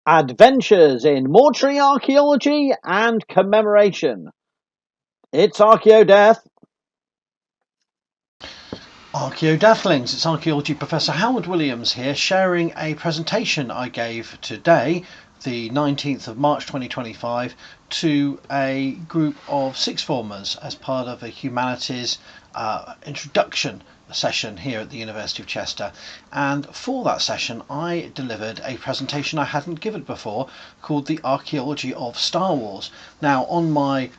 Adventures in Mortuary Archaeology and Commemoration. It's Archaeodeath. Archaeodathlings, it's Archaeology Professor Howard Williams here, sharing a presentation I gave today, the 19th of March 2025, to a group of sixth formers as part of a humanities introduction session here at the University of Chester. And for that session I delivered a presentation I hadn't given before called The Archaeology of Star Wars. Now, on my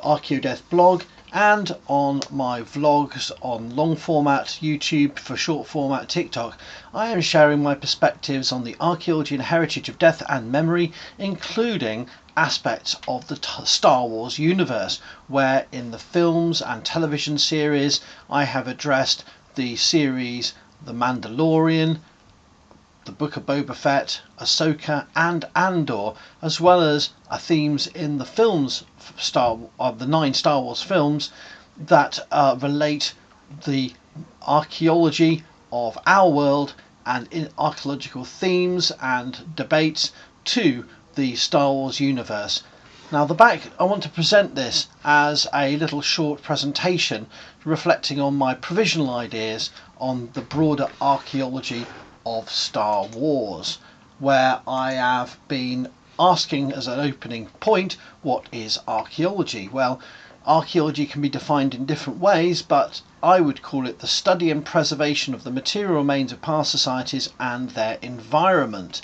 Archaeodeath blog and on my vlogs on long format YouTube, for short format TikTok, I am sharing my perspectives on the archaeology and heritage of death and memory, including aspects of the Star Wars universe, where in the films and television series I have addressed the series The Mandalorian, the Book of Boba Fett, Ahsoka, and Andor, as well as themes in the films of the 9 Star Wars films that relate the archaeology of our world and in archaeological themes and debates to the Star Wars universe. Now, I want to present this as a little short presentation reflecting on my provisional ideas on the broader archaeology of Star Wars, where I have been asking as an opening point, what is archaeology? Well, archaeology can be defined in different ways, but I would call it the study and preservation of the material remains of past societies and their environment,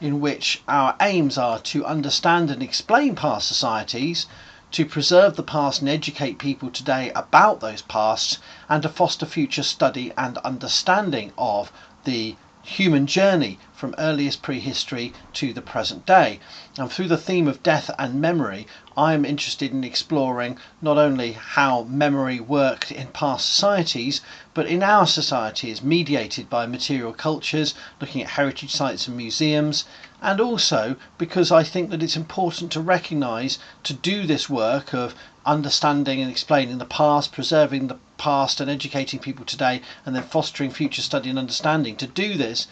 in which our aims are to understand and explain past societies, to preserve the past and educate people today about those pasts, and to foster future study and understanding of the human journey from earliest prehistory to the present day. And through the theme of death and memory, I am interested in exploring not only how memory worked in past societies, but in our societies, mediated by material cultures, looking at heritage sites and museums, and also because I think that it's important to recognise, to do this work of understanding and explaining the past, preserving the past and educating people today, and then fostering future study and understanding. To do this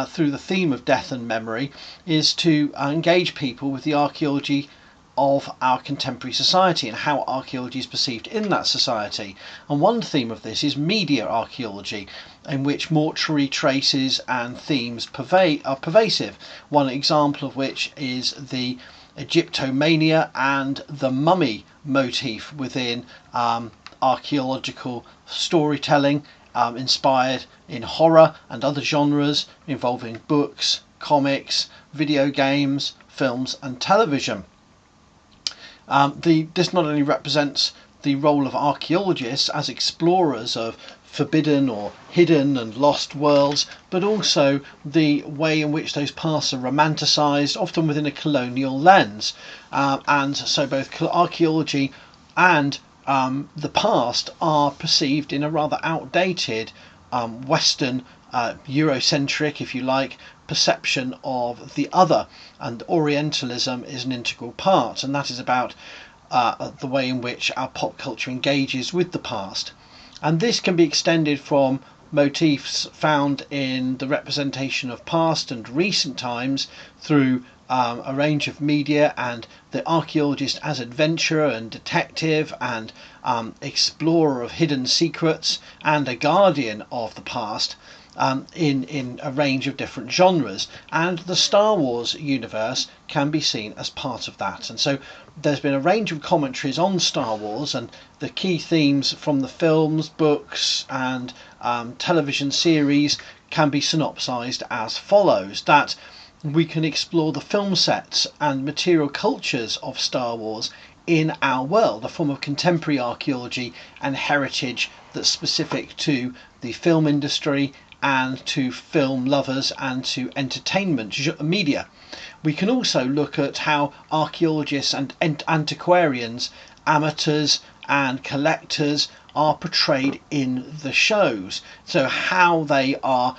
through the theme of death and memory is to engage people with the archaeology of our contemporary society and how archaeology is perceived in that society. And one theme of this is media archaeology, in which mortuary traces and themes are pervasive. One example of which is the Egyptomania and the mummy motif within archaeological storytelling, inspired in horror and other genres involving books, comics, video games, films and television. This not only represents the role of archaeologists as explorers of forbidden or hidden and lost worlds, but also the way in which those pasts are romanticised, often within a colonial lens. And so both archaeology and the past are perceived in a rather outdated Western, Eurocentric, if you like, perception of the other, and Orientalism is an integral part, and that is about the way in which our pop culture engages with the past. And this can be extended from motifs found in the representation of past and recent times through a range of media, and the archaeologist as adventurer and detective and explorer of hidden secrets and a guardian of the past, in a range of different genres, and the Star Wars universe can be seen as part of that. And so there's been a range of commentaries on Star Wars, and the key themes from the films, books and television series can be synopsized as follows: that we can explore the film sets and material cultures of Star Wars in our world, a form of contemporary archaeology and heritage that's specific to the film industry and to film lovers and to entertainment media. We can also look at how archaeologists and antiquarians, amateurs and collectors are portrayed in the shows. So how they are,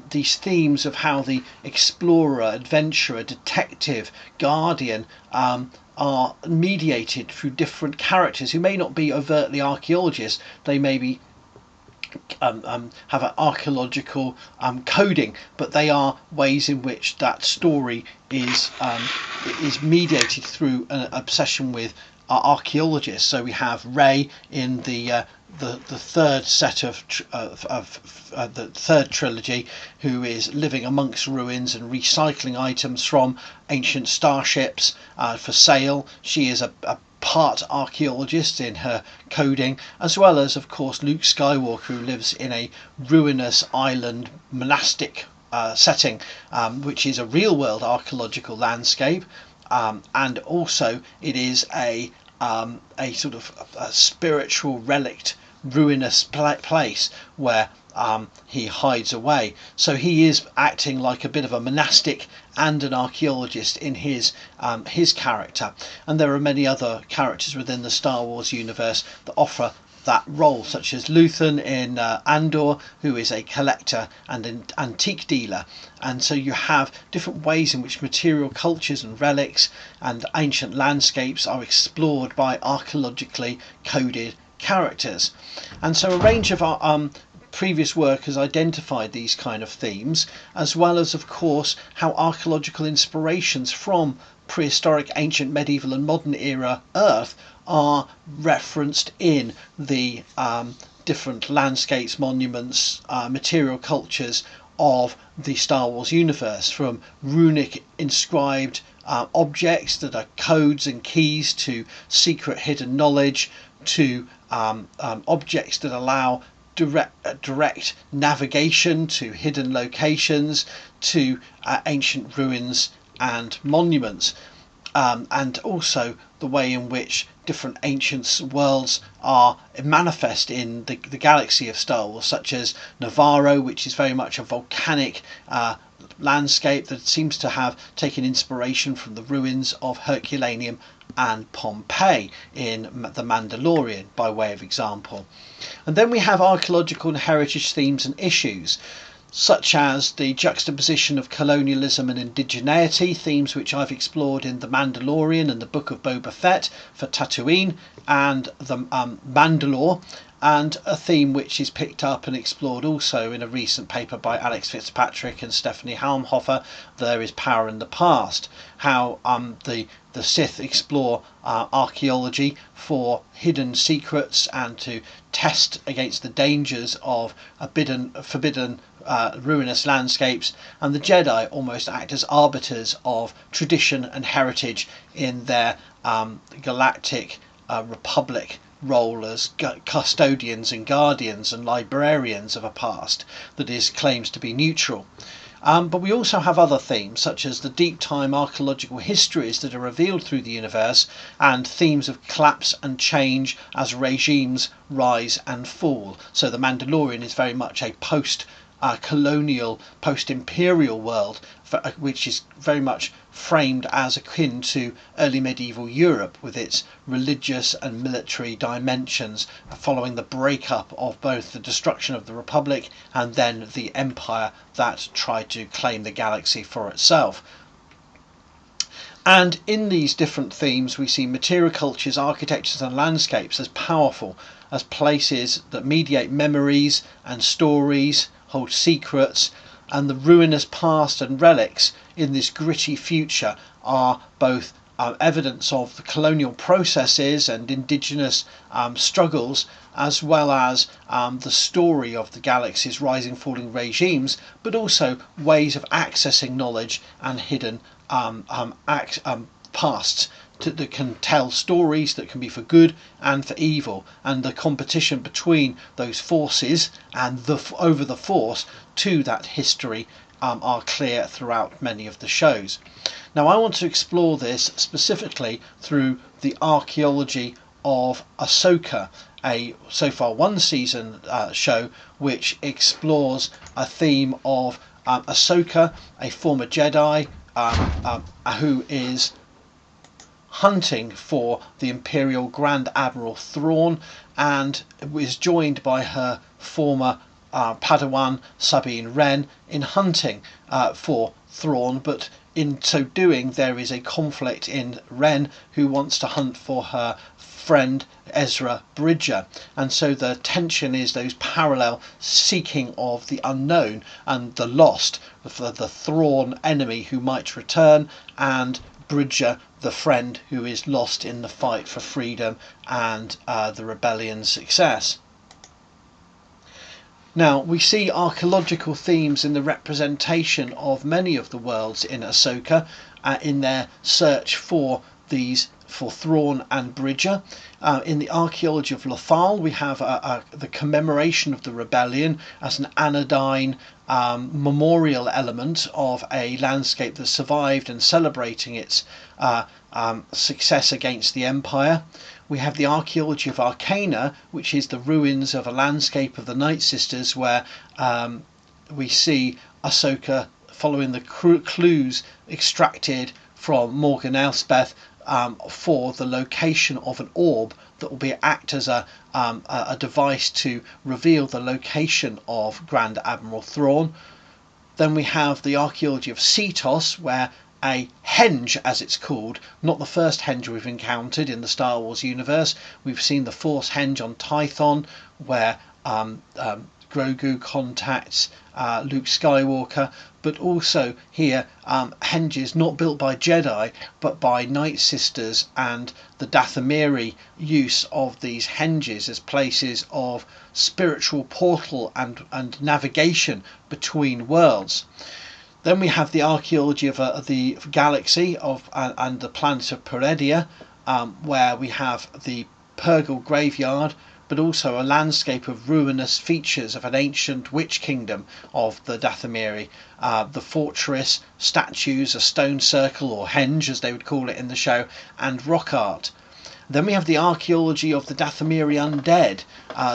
these themes of how the explorer, adventurer, detective, guardian are mediated through different characters who may not be overtly archaeologists. They may be have an archaeological coding, but they are ways in which that story is mediated through an obsession with archaeologists. So we have Ray in the third set of the third trilogy, who is living amongst ruins and recycling items from ancient starships for sale. She is a part archaeologist in her coding, as well as, of course, Luke Skywalker, who lives in a ruinous island monastic setting, which is a real world archaeological landscape, and also it is a sort of a spiritual relict ruinous place where he hides away. So he is acting like a bit of a monastic and an archaeologist in his character. And there are many other characters within the Star Wars universe that offer that role, such as Luthen in Andor, who is a collector and an antique dealer. And so you have different ways in which material cultures and relics and ancient landscapes are explored by archaeologically coded characters. And so a range of previous work has identified these kind of themes, as well as, of course, how archaeological inspirations from prehistoric, ancient, medieval and modern era Earth are referenced in the different landscapes, monuments, material cultures of the Star Wars universe, from runic inscribed objects that are codes and keys to secret hidden knowledge, to objects that allow direct navigation to hidden locations, to ancient ruins and monuments, and also the way in which different ancient worlds are manifest in the galaxy of Star Wars, such as Navarro, which is very much a volcanic landscape that seems to have taken inspiration from the ruins of Herculaneum and Pompeii in The Mandalorian, by way of example. And then we have archaeological and heritage themes and issues, such as the juxtaposition of colonialism and indigeneity, themes which I've explored in The Mandalorian and the Book of Boba Fett for Tatooine and the Mandalore, and a theme which is picked up and explored also in a recent paper by Alex Fitzpatrick and Stephanie Halmhofer, There is Power in the Past, how the Sith explore archaeology for hidden secrets and to test against the dangers of forbidden ruinous landscapes, and the Jedi almost act as arbiters of tradition and heritage in their galactic republic role as custodians and guardians and librarians of a past that is claims to be neutral. But we also have other themes, such as the deep time archaeological histories that are revealed through the universe, and themes of collapse and change as regimes rise and fall. So The Mandalorian is very much a post-colonial, post-imperial world, which is very much framed as akin to early medieval Europe, with its religious and military dimensions, following the breakup of both the destruction of the Republic and then the Empire that tried to claim the galaxy for itself. And in these different themes, we see material cultures, architectures and landscapes as powerful as places that mediate memories and stories, hold secrets, and the ruinous past and relics in this gritty future are both evidence of the colonial processes and indigenous struggles, as well as the story of the galaxy's rising falling regimes, but also ways of accessing knowledge and hidden pasts that can tell stories that can be for good and for evil, and the competition between those forces and over the force to that history are clear throughout many of the shows. Now I want to explore this specifically through the archaeology of Ahsoka, a so far one season show which explores a theme of Ahsoka, a former Jedi who is hunting for the Imperial Grand Admiral Thrawn, and is joined by her former Padawan Sabine Wren in hunting for Thrawn, but in so doing, there is a conflict in Ren, who wants to hunt for her friend Ezra Bridger, and so the tension is those parallel seeking of the unknown and the lost, the Thrawn enemy who might return, and Bridger, the friend who is lost in the fight for freedom and the rebellion's success. Now, we see archaeological themes in the representation of many of the worlds in Ahsoka, in their search for Thrawn and Bridger. In the Archaeology of Lothal, we have the commemoration of the rebellion as an anodyne memorial element of a landscape that survived and celebrating its success against the Empire. We have the Archaeology of Arcana, which is the ruins of a landscape of the Night Sisters, where we see Ahsoka following the clues extracted from Morgan Elspeth for the location of an orb that will act as a device to reveal the location of Grand Admiral Thrawn. Then we have the Archaeology of Cetos, where a henge, as it's called, not the first henge we've encountered in the Star Wars universe. We've seen the Force henge on Tython, where Grogu contacts Luke Skywalker, but also here henges not built by Jedi but by Night Sisters, and the Dathomiri use of these henges as places of spiritual portal and navigation between worlds. Then we have the archaeology of the galaxy and the planet of Peredia, where we have the Purgle graveyard, but also a landscape of ruinous features of an ancient witch kingdom of the Dathomiri, the fortress, statues, a stone circle or henge as they would call it in the show, and rock art. Then we have the archaeology of the Dathomiri undead,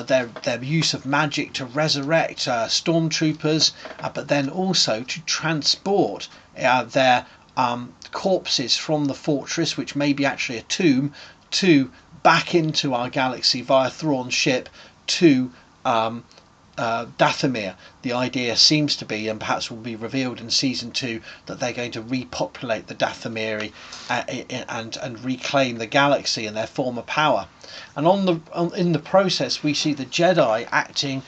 their use of magic to resurrect stormtroopers, but then also to transport their corpses from the fortress, which may be actually a tomb, to back into our galaxy via Thrawn's ship to Dathomir. The idea seems to be, and perhaps will be revealed in season 2, that they're going to repopulate the Dathomiri and reclaim the galaxy and their former power. And in the process, we see the Jedi acting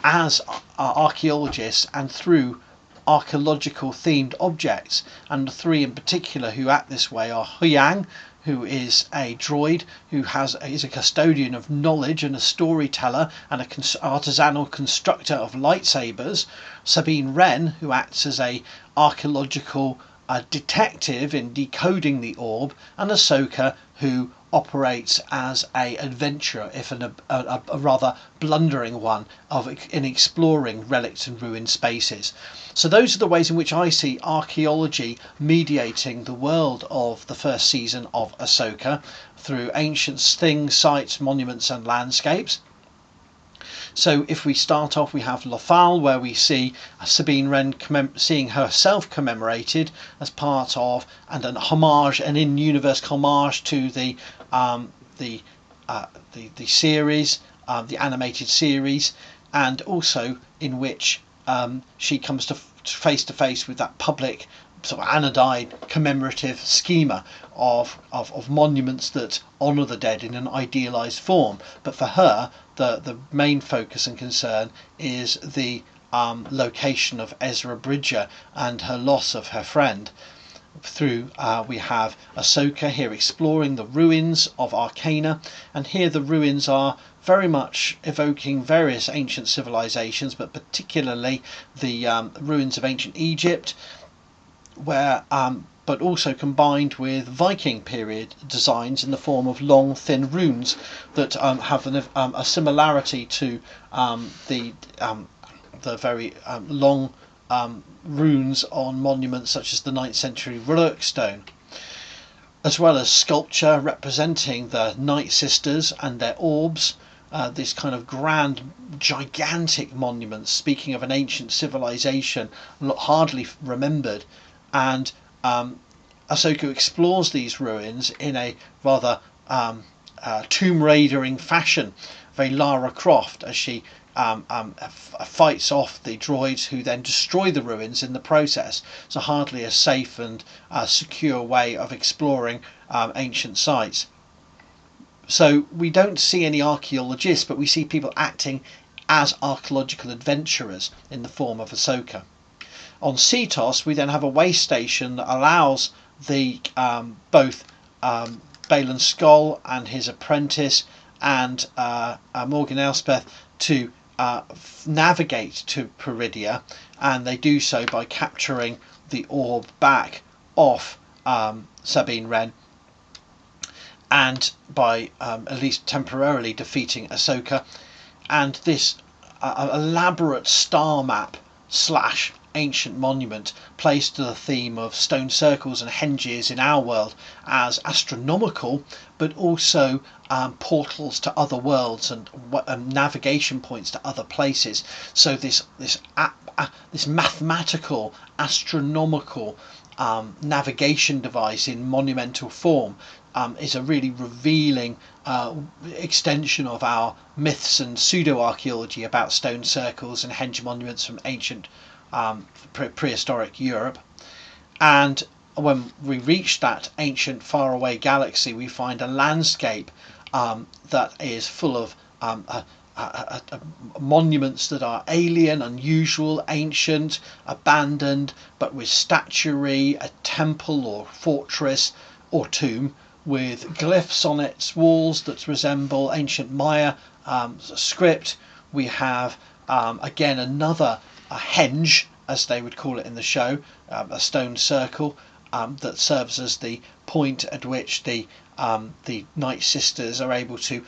as archaeologists and through archaeological themed objects, and the three in particular who act this way are Huyang, who is a droid who is a custodian of knowledge and a storyteller and an artisanal constructor of lightsabers, Sabine Wren, who acts as a archaeological detective in decoding the orb, and Ahsoka, who operates as a adventurer, if a rather blundering one, in exploring relics and ruined spaces. So those are the ways in which I see archaeology mediating the world of the first season of Ahsoka through ancient things, sites, monuments and landscapes. So if we start off, we have Lothal, where we see Sabine Wren seeing herself commemorated as part of and an homage, an in-universe homage to the series, the animated series, and also in which she comes to face with that public sort of anodyne commemorative schema of monuments that honour the dead in an idealised form. But for her, the main focus and concern is the location of Ezra Bridger and her loss of her friend. We have Ahsoka here exploring the ruins of Arcana, and here the ruins are very much evoking various ancient civilizations, but particularly the ruins of ancient Egypt, where but also combined with Viking period designs in the form of long thin runes that have a similarity to the very long runes on monuments such as the 9th century Ruruk stone, as well as sculpture representing the Night Sisters and their orbs, this kind of grand, gigantic monuments speaking of an ancient civilization hardly remembered. And Ahsoka explores these ruins in a rather Tomb Raidering fashion, very Lara Croft, as she fights off the droids, who then destroy the ruins in the process. So hardly a safe and secure way of exploring ancient sites. So we don't see any archaeologists, but we see people acting as archaeological adventurers in the form of Ahsoka. On Cetos, we then have a way station that allows the both Balin Skoll and his apprentice and Morgan Elspeth to navigate to Peridia, and they do so by capturing the orb back off Sabine Wren, and by at least temporarily defeating Ahsoka. And this elaborate star map slash ancient monument plays to the theme of stone circles and henges in our world as astronomical, but also portals to other worlds and navigation points to other places. So this mathematical, astronomical navigation device in monumental form is a really revealing extension of our myths and pseudo-archaeology about stone circles and henge monuments from ancient prehistoric Europe. And when we reach that ancient faraway galaxy, we find a landscape that is full of monuments that are alien, unusual, ancient, abandoned, but with statuary, a temple or fortress or tomb, with glyphs on its walls that resemble ancient Maya script. We have again another henge, as they would call it in the show, a stone circle that serves as the point at which the Night Sisters are able to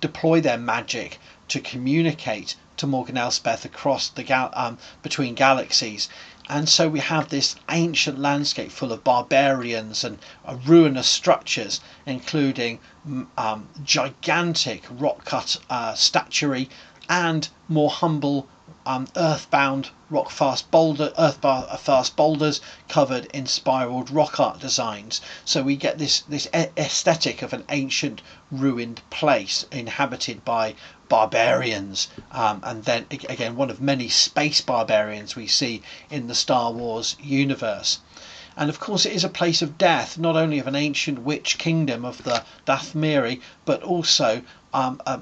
deploy their magic to communicate to Morgan Elspeth across the between galaxies. And so we have this ancient landscape full of barbarians and ruinous structures, including gigantic rock-cut statuary and more humble earthbound earthfast boulders covered in spiraled rock art designs. So we get this aesthetic of an ancient ruined place inhabited by barbarians, and then again one of many space barbarians we see in the Star Wars universe. And of course it is a place of death, not only of an ancient witch kingdom of the Dathmiri, but also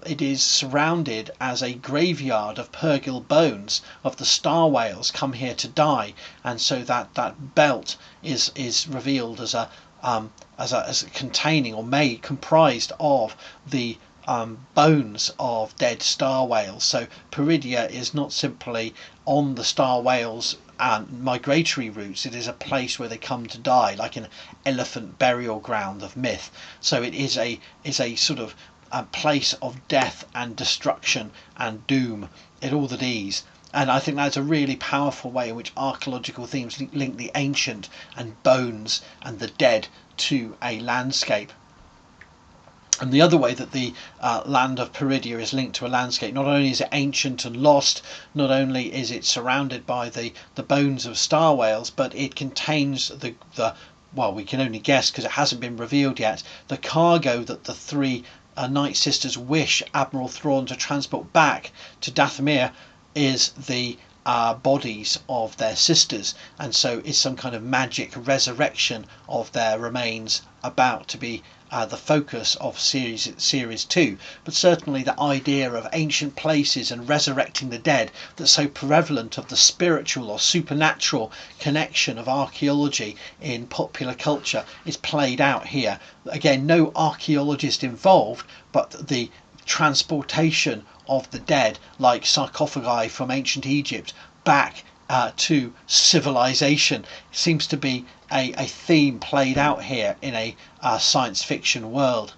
it is surrounded as a graveyard of Purgil bones of the star whales come here to die, and so that belt is revealed as containing or comprised of the bones of dead star whales. So Peridia is not simply on the star whales migratory routes, it is a place where they come to die, like an elephant burial ground of myth. So it is a sort of a place of death and destruction and doom at all that is. And I think that's a really powerful way in which archaeological themes link the ancient and bones and the dead to a landscape. And the other way that the land of Peridia is linked to a landscape, not only is it ancient and lost, not only is it surrounded by the bones of star whales, but it contains the well, we can only guess because it hasn't been revealed yet, the cargo that the three Night Sisters wish Admiral Thrawn to transport back to Dathomir is the bodies of their sisters, and so is some kind of magic resurrection of their remains about to be the focus of series 2. But certainly the idea of ancient places and resurrecting the dead, that's so prevalent of the spiritual or supernatural connection of archaeology in popular culture, is played out here. Again, no archaeologist involved, but the transportation of the dead, like sarcophagi from ancient Egypt, back to civilization, seems to be a theme played out here in a science fiction world.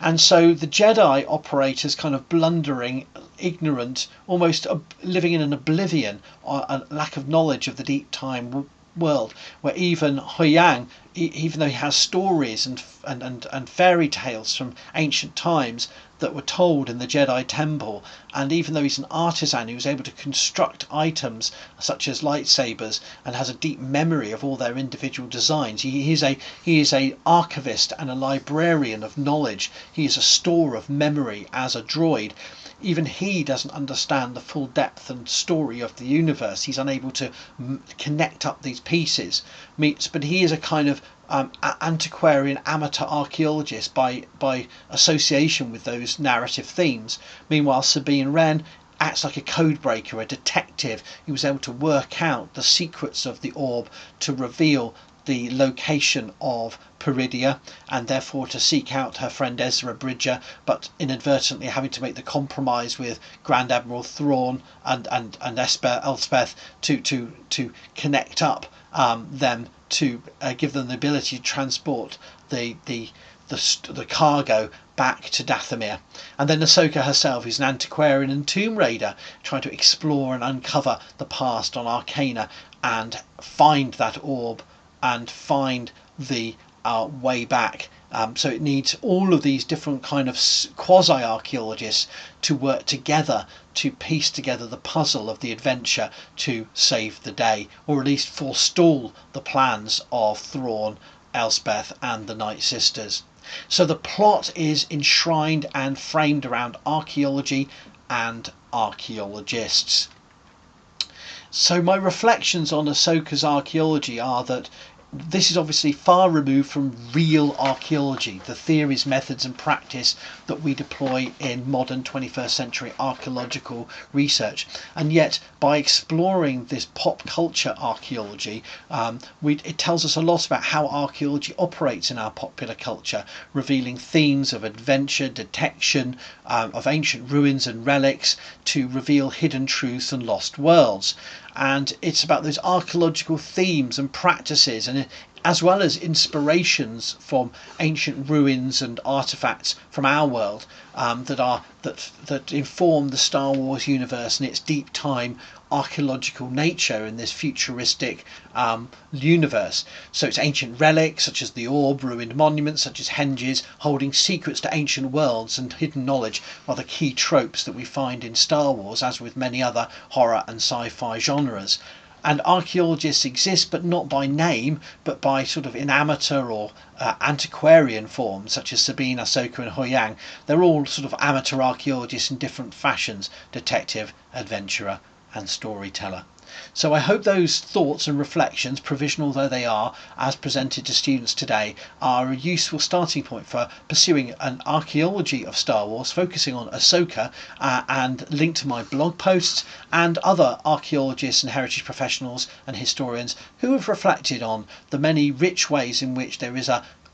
And so the Jedi operate as kind of blundering, ignorant, almost living in an oblivion, a lack of knowledge of the deep time world, where even Huyang even though he has stories and fairy tales from ancient times that were told in the Jedi Temple, and even though he's an artisan who was able to construct items such as lightsabers and has a deep memory of all their individual designs, he is a archivist and a librarian of knowledge. He is a store of memory as a droid. Even he doesn't understand the full depth and story of the universe. He's unable to connect up these pieces. But he is a kind of antiquarian amateur archaeologist by association with those narrative themes. Meanwhile, Sabine Wren acts like a codebreaker, a detective. He was able to work out the secrets of the orb to reveal the location of Peridia, and therefore to seek out her friend Ezra Bridger, but inadvertently having to make the compromise with Grand Admiral Thrawn and Elspeth to connect up them, to give them the ability to transport the cargo back to Dathomir. And then Ahsoka herself is an antiquarian and tomb raider, trying to explore and uncover the past on Arcana and find that orb and find the way back. So it needs all of these different kind of quasi-archaeologists to work together to piece together the puzzle of the adventure to save the day, or at least forestall the plans of Thrawn, Elspeth and the Night Sisters. So the plot is enshrined and framed around archaeology and archaeologists. So my reflections on Ahsoka's archaeology are that this is obviously far removed from real archaeology, the theories, methods and practice that we deploy in modern 21st century archaeological research. And yet by exploring this pop culture archaeology, it tells us a lot about how archaeology operates in our popular culture, revealing themes of adventure, detection, of ancient ruins and relics, to reveal hidden truths and lost worlds. And it's about those archaeological themes and practices, and as well as inspirations from ancient ruins and artifacts from our world, that inform the Star Wars universe and its deep time archaeological nature in this futuristic universe. So it's ancient relics such as the orb, ruined monuments such as henges, holding secrets to ancient worlds and hidden knowledge are the key tropes that we find in Star Wars, as with many other horror and sci-fi genres. And archaeologists exist, but not by name, but by sort of in amateur or antiquarian forms, such as Sabine, Ahsoka and Huyang. They're all sort of amateur archaeologists in different fashions: detective, adventurer and storyteller. So I hope those thoughts and reflections, provisional though they are, as presented to students today, are a useful starting point for pursuing an archaeology of Star Wars, focusing on Ahsoka, and linked to my blog posts and other archaeologists and heritage professionals and historians who have reflected on the many rich ways in which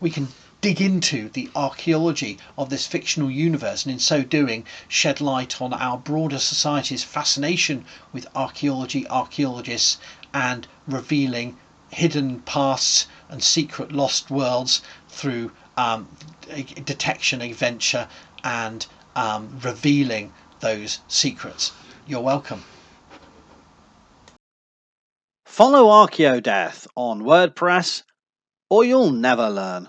we can dig into the archaeology of this fictional universe, and in so doing shed light on our broader society's fascination with archaeology, archaeologists, and revealing hidden pasts and secret lost worlds through detection, adventure, and revealing those secrets. You're welcome. Follow Archaeodeath on WordPress, or you'll never learn.